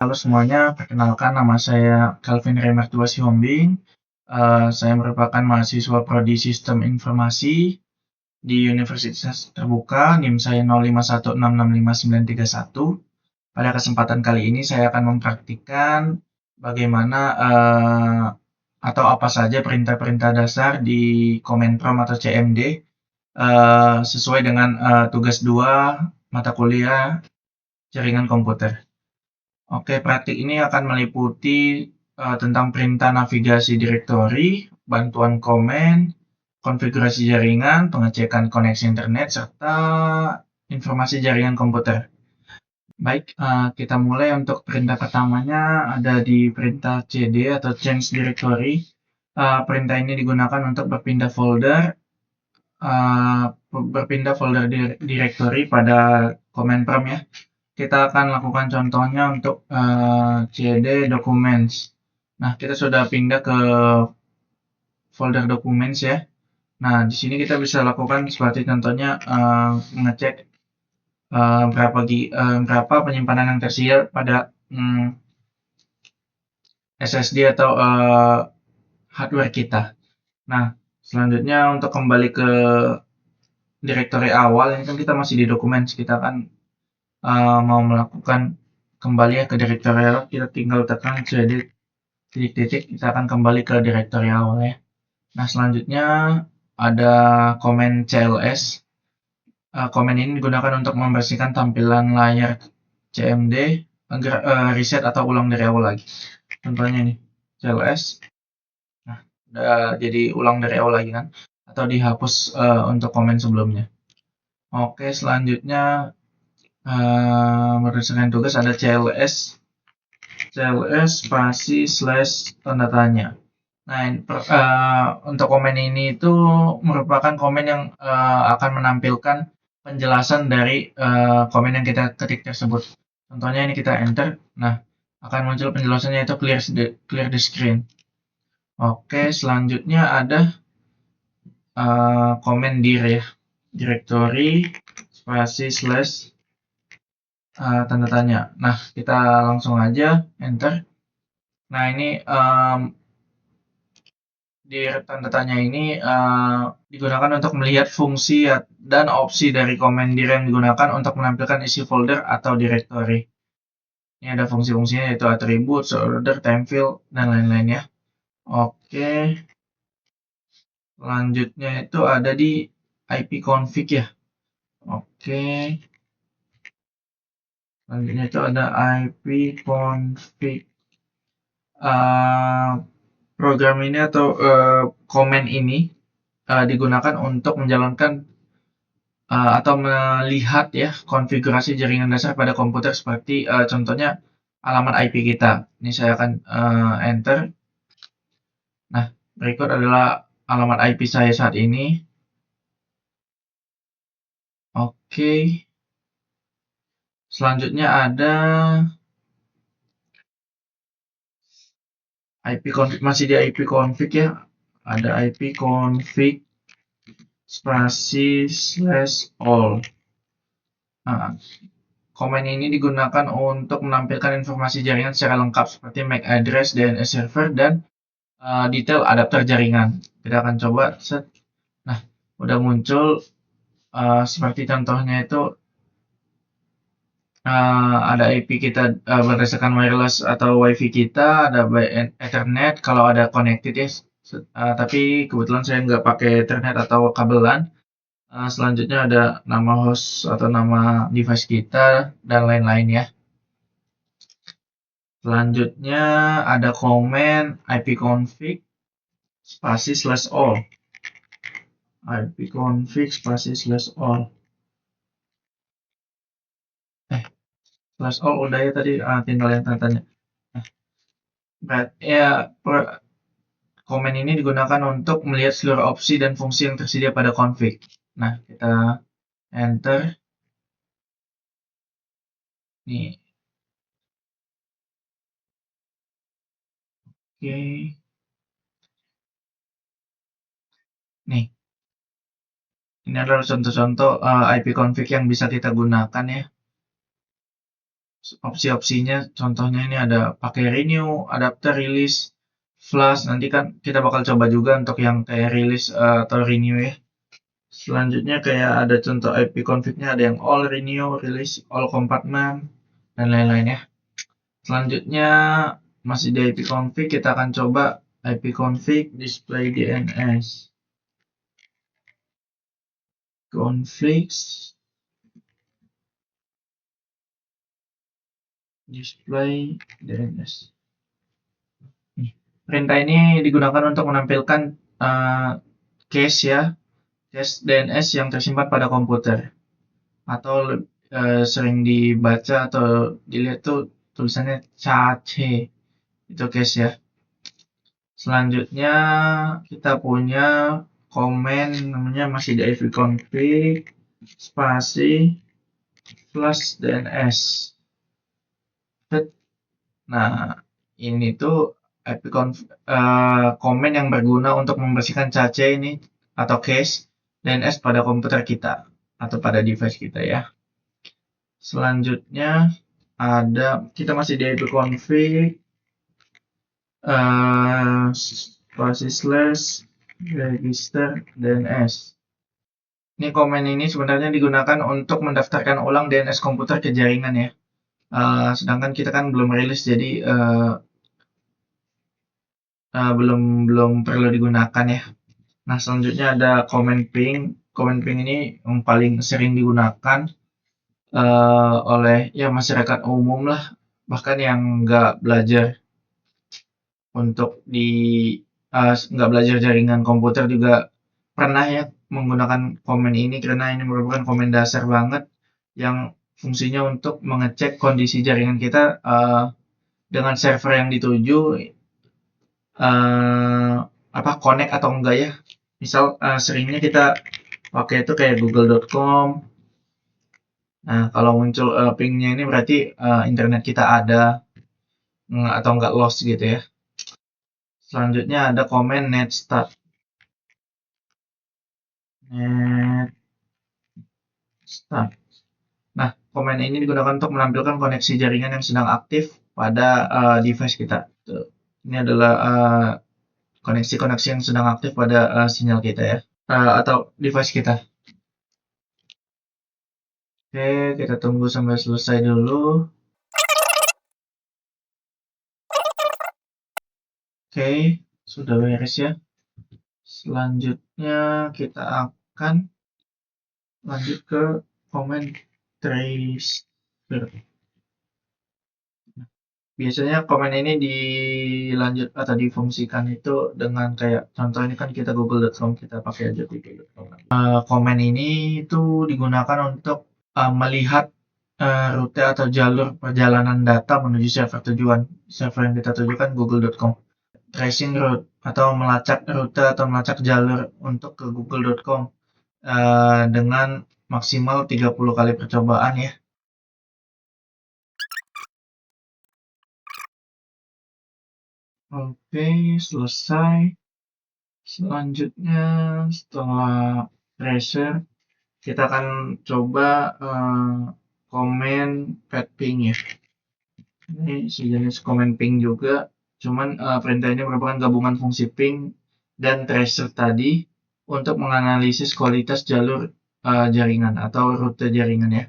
Halo semuanya, perkenalkan nama saya Calvin Remertua Sihombing. Saya merupakan mahasiswa Prodi Sistem Informasi di Universitas Terbuka, NIM saya 0516659931. Pada kesempatan kali ini saya akan mempraktikkan bagaimana atau apa saja perintah-perintah dasar di Comenprom atau CMD sesuai dengan tugas 2 mata kuliah jaringan komputer. Oke, praktik ini akan meliputi tentang perintah navigasi direktori, bantuan komen, konfigurasi jaringan, pengecekan koneksi internet, serta informasi jaringan komputer. Baik, kita mulai untuk perintah pertamanya ada di perintah cd atau change directory. Perintah ini digunakan untuk berpindah folder directory pada command prompt ya. Kita akan lakukan contohnya untuk cd documents. Nah, kita sudah pindah ke folder documents ya. Nah, di sini kita bisa lakukan seperti contohnya mengecek berapa penyimpanan yang tersedia pada SSD atau hardware kita. Nah, selanjutnya untuk kembali ke directory awal, ini kan kita masih di documents, kita akan mau melakukan kembali ya ke directory awal, kita tinggal tekan cd titik-titik, kita akan kembali ke directory awal ya. Nah, selanjutnya ada komen cls. Komen ini digunakan untuk membersihkan tampilan layar CMD agar reset atau ulang dari awal lagi. Contohnya ini cls. Nah, udah jadi ulang dari awal lagi kan, atau dihapus untuk komen sebelumnya. Oke, selanjutnya berdasarkan tugas ada cls spasi slash tanda tanya. Nah, untuk komen ini itu merupakan komen yang akan menampilkan penjelasan dari komen yang kita ketik tersebut. Contohnya ini kita enter, nah akan muncul penjelasannya itu clear the screen. Oke, selanjutnya ada komen dir ya, directory spasi slash tanda tanya. Nah, kita langsung aja enter. Nah, ini di tanda tanya ini digunakan untuk melihat fungsi dan opsi dari komen dir yang digunakan untuk menampilkan isi folder atau directory. Ini ada fungsi-fungsinya yaitu atribut, order, time field, dan lain-lain ya. Oke. Selanjutnya itu ada di ipconfig ya. Oke. Selanjutnya itu ada ipconfig. Program ini atau komen ini digunakan untuk menjalankan atau melihat ya konfigurasi jaringan dasar pada komputer seperti contohnya alamat IP kita. Ini saya akan enter. Nah, berikut adalah alamat IP saya saat ini. Oke. Selanjutnya ada ipconfig, masih di ipconfig ya. Ada ipconfig spasi slash all. Nah, komen ini digunakan untuk menampilkan informasi jaringan secara lengkap seperti MAC address, DNS server, dan detail adapter jaringan. Kita akan coba set. Nah, udah muncul seperti contohnya itu ada IP kita berdasarkan wireless atau WiFi kita, ada by Ethernet kalau ada connected ya. Tapi kebetulan saya nggak pakai Ethernet atau kabelan. Selanjutnya ada nama host atau nama device kita dan lain-lain ya. Selanjutnya ada komen ipconfig spasi slash all. ipconfig spasi slash all. Slash all udah ya tadi, tinggal yang tanya. Nah, ya komen ini digunakan untuk melihat seluruh opsi dan fungsi yang tersedia pada config. Nah, kita enter. Nih. Oke. Nih. Ini adalah contoh-contoh ipconfig yang bisa kita gunakan ya. opsi-opsinya. Contohnya ini ada pakai renew, adapter, release, flush. Nanti kan kita bakal coba juga untuk yang kayak release atau renew ya. Selanjutnya kayak ada contoh IP config-nya, ada yang all renew, release, all compartment, dan lain-lain ya. Selanjutnya masih di IP config, kita akan coba IP config display DNS. Config display DNS. Perintah ini digunakan untuk menampilkan cache ya, cache DNS yang tersimpan pada komputer, atau sering dibaca atau dilihat tuh tulisannya cache, itu cache ya. Selanjutnya kita punya komen namanya masih di ipconfig spasi plus DNS. Nah, ini tuh komen yang berguna untuk membersihkan cache ini atau cache DNS pada komputer kita atau pada device kita ya. Selanjutnya ada kita masih di ipconfig spasi slash register DNS. Ini komen ini sebenarnya digunakan untuk mendaftarkan ulang DNS komputer ke jaringan ya. Sedangkan kita kan belum rilis, jadi belum perlu digunakan ya. Nah, selanjutnya ada comment ping. Comment ping ini yang paling sering digunakan oleh ya masyarakat umum lah, bahkan yang nggak belajar untuk nggak belajar jaringan komputer juga pernah ya menggunakan komen ini, karena ini merupakan komen dasar banget yang fungsinya untuk mengecek kondisi jaringan kita dengan server yang dituju connect atau enggak ya. Misal seringnya kita pakai itu kayak google.com. Nah, kalau muncul pingnya ini berarti internet kita ada atau enggak lost gitu ya. Selanjutnya ada komen net start. Net start. Nah, komen ini digunakan untuk menampilkan koneksi jaringan yang sedang aktif pada device kita. Tuh. Ini adalah koneksi-koneksi yang sedang aktif pada sinyal kita ya, atau device kita. Oke, kita tunggu sampai selesai dulu. Oke, sudah beres ya. Selanjutnya kita akan lanjut ke comment tracer. Biasanya komen ini dilanjut atau difungsikan itu dengan kayak contoh ini kan kita google.com, kita pakai aja google.com. Komen ini itu digunakan untuk melihat rute atau jalur perjalanan data menuju server tujuan. Server yang kita tujukan google.com. Tracing route atau melacak rute atau melacak jalur untuk ke google.com dengan maksimal 30 kali percobaan ya. Oke, selesai. Selanjutnya setelah tracer, kita akan coba komen pet ping ya. Ini sejenis komen ping juga, cuman perintah ini merupakan gabungan fungsi ping dan tracer tadi untuk menganalisis kualitas jalur jaringan atau rute jaringan ya.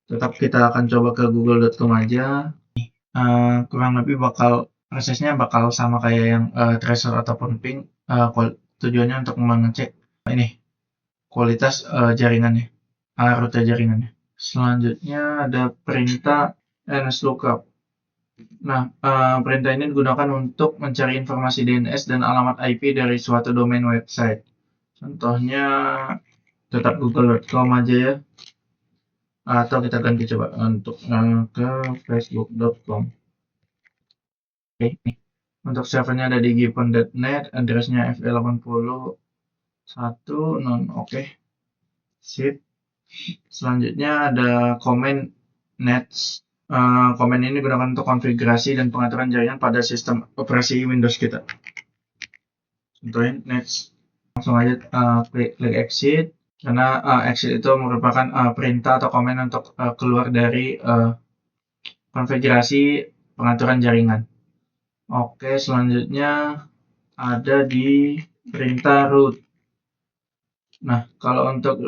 Tetap kita akan coba ke google.com aja. Kurang lebih prosesnya bakal sama kayak yang tracer ataupun ping. Tujuannya untuk mengecek ini kualitas jaringannya, rute jaringannya. Selanjutnya ada perintah nslookup. Nah, perintah ini digunakan untuk mencari informasi DNS dan alamat IP dari suatu domain website. Contohnya tetap google.com aja ya. Atau kita ganti coba untuk ke facebook.com. Oke, nih. Untuk servernya ada di given.net, addressnya FE81 oke. Sip. Selanjutnya ada comment nets. Komen ini digunakan untuk konfigurasi dan pengaturan jaringan pada sistem operasi Windows kita. Contohnya nets. Langsung aja klik exit, karena exit itu merupakan perintah atau komen untuk keluar dari konfigurasi pengaturan jaringan. Oke, selanjutnya ada di perintah root. Nah, kalau untuk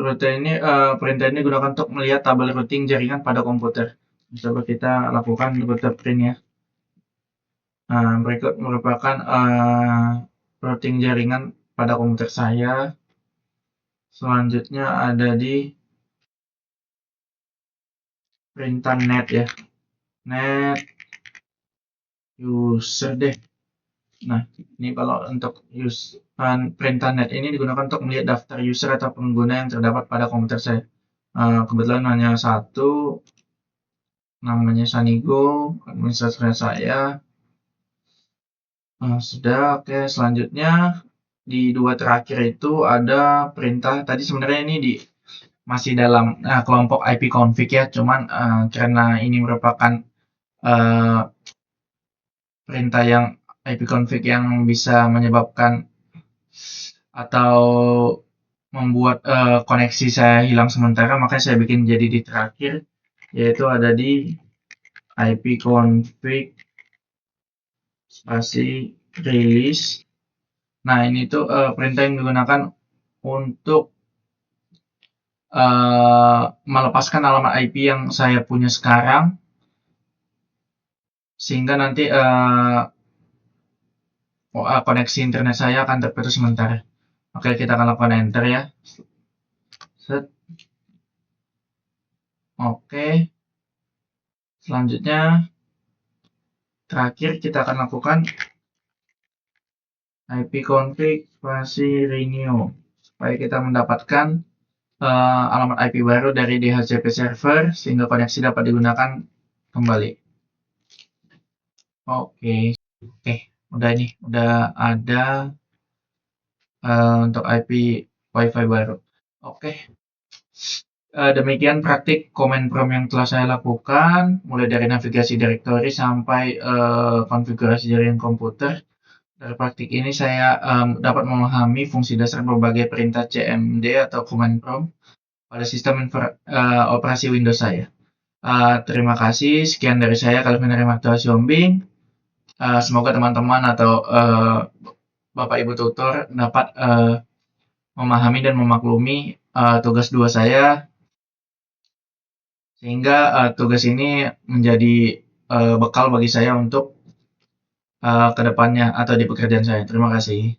perintah ini gunakan untuk melihat tabel routing jaringan pada komputer. Coba kita lakukan router print ya. Nah, berikut merupakan routing jaringan pada komputer saya. Selanjutnya ada di perintah net ya. Net user deh. Nah, ini kalau untuk perintah net ini digunakan untuk melihat daftar user atau pengguna yang terdapat pada komputer saya. Kebetulan hanya satu, namanya Sanigo, administratornya saya. Sudah, oke. Selanjutnya di dua terakhir itu ada perintah. Tadi sebenarnya ini masih dalam kelompok ipconfig ya, cuman karena ini merupakan perintah yang ipconfig yang bisa menyebabkan atau membuat koneksi saya hilang sementara, makanya saya bikin jadi di terakhir, yaitu ada di ipconfig spasi release. Nah, ini tuh perintah yang digunakan untuk melepaskan alamat IP yang saya punya sekarang, sehingga nanti koneksi internet saya akan terputus sementara. Oke, kita akan lakukan enter ya. Set. Oke. Selanjutnya, terakhir kita akan lakukan ipconfig spasi renew supaya kita mendapatkan alamat IP baru dari DHCP server sehingga koneksi dapat digunakan kembali. Oke, udah ada untuk IP WiFi baru. Oke. Demikian praktik command prompt yang telah saya lakukan, mulai dari navigasi directory sampai konfigurasi jaringan komputer. Dari praktik ini saya dapat memahami fungsi dasar berbagai perintah CMD atau command prompt pada sistem operasi Windows saya. Terima kasih, sekian dari saya, Calvin Arimartua Siombing. Semoga teman-teman atau Bapak Ibu tutor dapat memahami dan memaklumi tugas 2 saya, sehingga tugas ini menjadi bekal bagi saya untuk kedepannya atau di pekerjaan saya. Terima kasih.